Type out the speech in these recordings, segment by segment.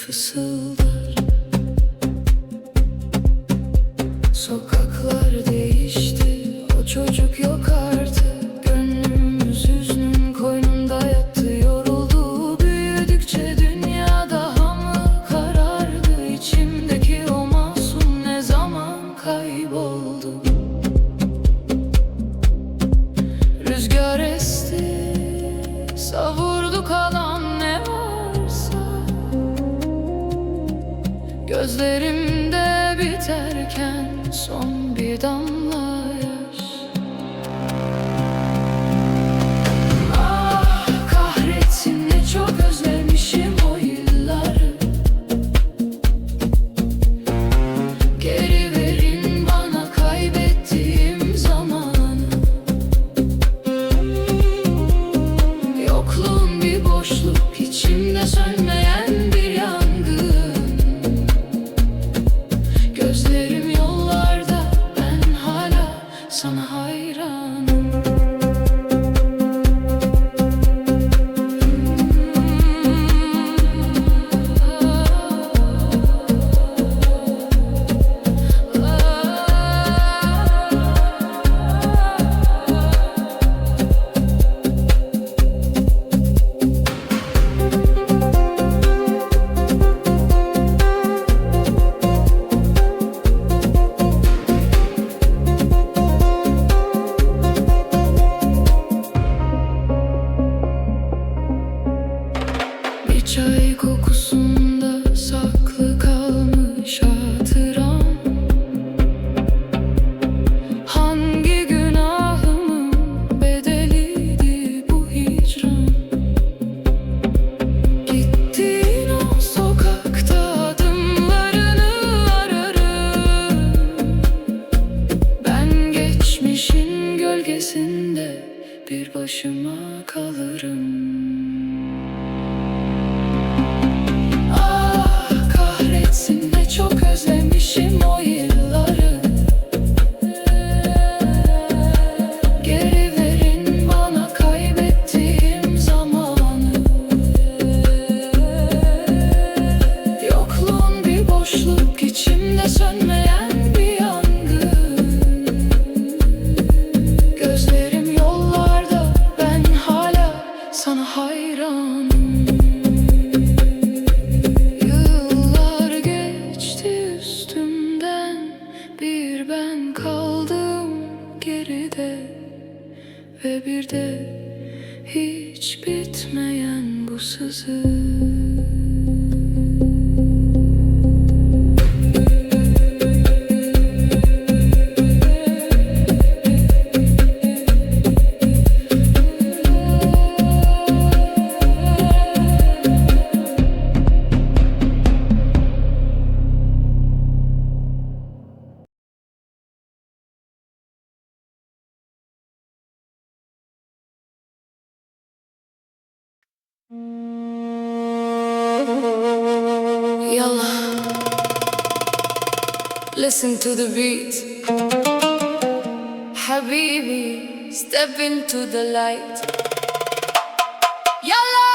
fısıldar. Sokaklar değişti, o çocuk yok artık. Gönlümüz hüznün koynunda yattı, yoruldu. Büyüdükçe dünya daha mı karardı? İçimdeki o masum ne zaman kayboldu? Rüzgar esti, savurdu kalan ne varsa. Gözlerimde biterken son bir damla yaş. Ah kahretsin, ne çok özlemişim o yılları. Geri verin bana kaybettiğim zamanı. Yokluğun bir boşluk, içimde sönmeyen bir yangın. Gözlerim yollarda, ben hala sana hayranım. Bir çay kokusunda saklı kalmış hatıram. Hangi günahımın bedeliydi bu hicran? Gittiğin o sokakta adımlarını ararım. Ben geçmişin gölgesinde bir başıma kalırım. Ah kahretsin, ne çok özlemişim o yılları. Geri verin bana kaybettiğim zamanı. Yokluğun bir boşluk, içimde sönmeyen bir yangın. Gözlerim yollarda, ben hala sana hayranım. Yıllar geçti üstümden, bir ben kaldım geride. Ve bir de hiç bitmeyen bu sızı. Yalla, listen to the beat. Habibi, step into the light. Yalla.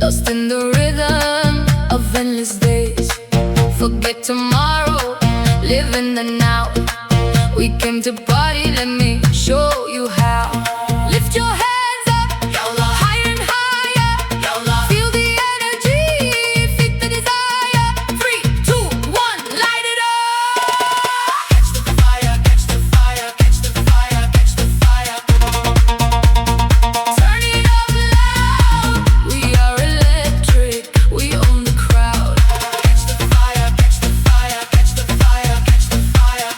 Lost in the rhythm of endless days. Forget tomorrow, live in the now. We came to party, let me show you how. Lift your hands up, Yalla. Higher and higher, Yalla. Feel the energy, feed the desire. 3, 2, 1, light it up. Catch the fire, catch the fire, catch the fire, catch the fire. Turn it up loud, we are electric, we own the crowd. Catch the fire, catch the fire, catch the fire, catch the fire.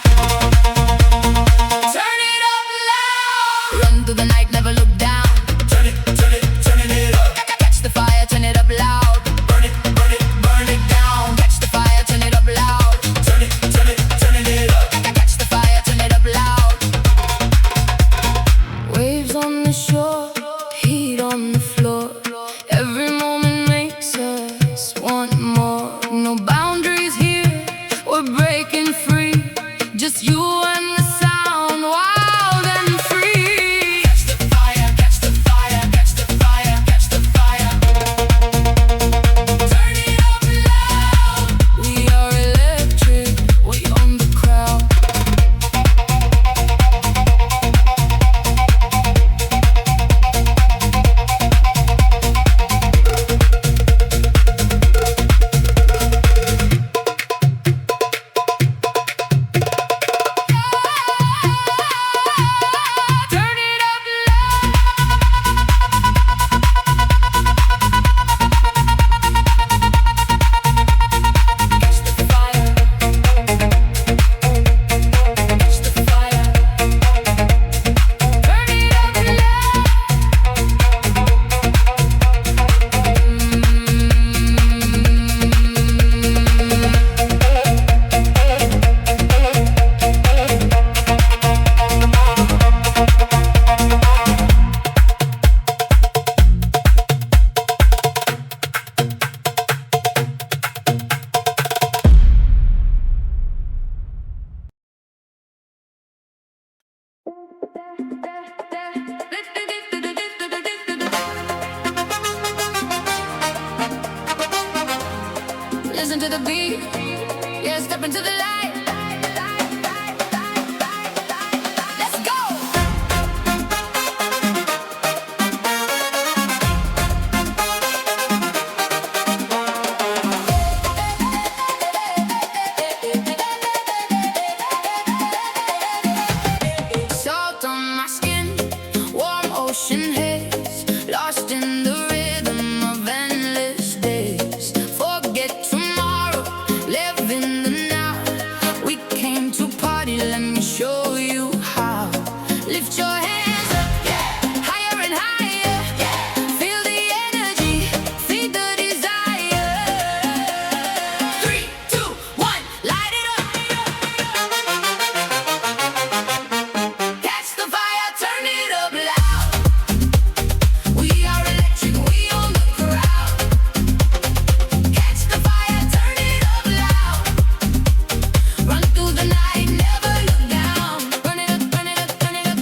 Turn it up loud. Run listen to the beat. Yeah, step into the light. Let's go. Salt on my skin, warm ocean haze, lost in the rhythm of endless days. Forget tomorrow, live in the now. We came to party, let me show you how. Lift your hands up, yeah, higher and higher, yeah. Feel the energy, feed the desire. 3, 2, 1, light it up. Catch the fire, turn it up loud. We are electric, we own the crowd. Catch the fire, turn it up loud. Run through the night, never look down. Burn it up, burn it up, turn it up.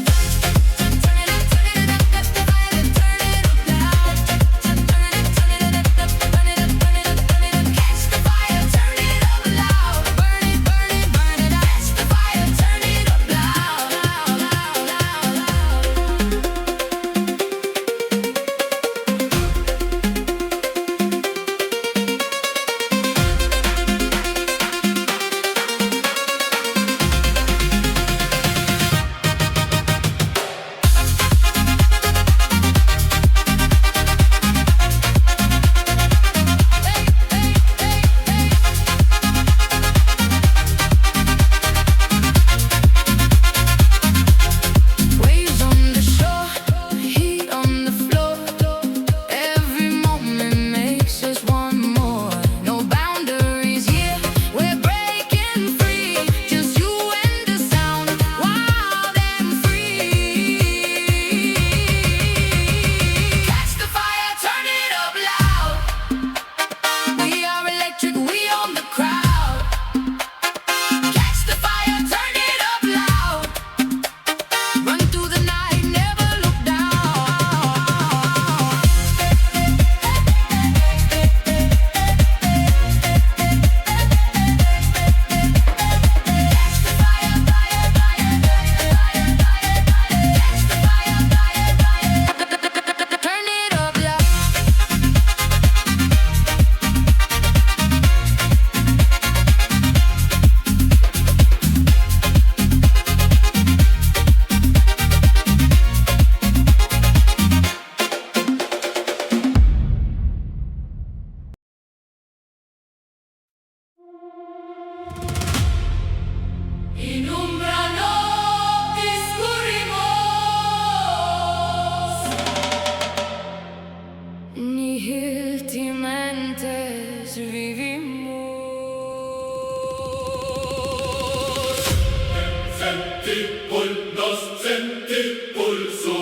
Turn it up, turn it up, catch the fire, turn it up loud. Turn it up, turn it up, burn it up, burn it up, burn it up. Catch the fire, turn it up loud. Burn it, burn it, burn it up. Catch the fire, turn it up loud, loud, loud, loud, loud. Waves on the shore, heat on the floor. Every moment makes us want more. No boundaries here, we're breaking free. Just you and the sound, wild and free. Catch the fire, turn it up loud. We are electric, we own the crowd. Catch the fire, turn it up loud. Run through the night, never look down. Catch the fire, fire, fire, fire, fire, fire, fire. Catch the fire, fire, fire. Turn it up loud. In umbra noctis currimos, nihil timentes vivimus. Senti pulsos, senti pulso.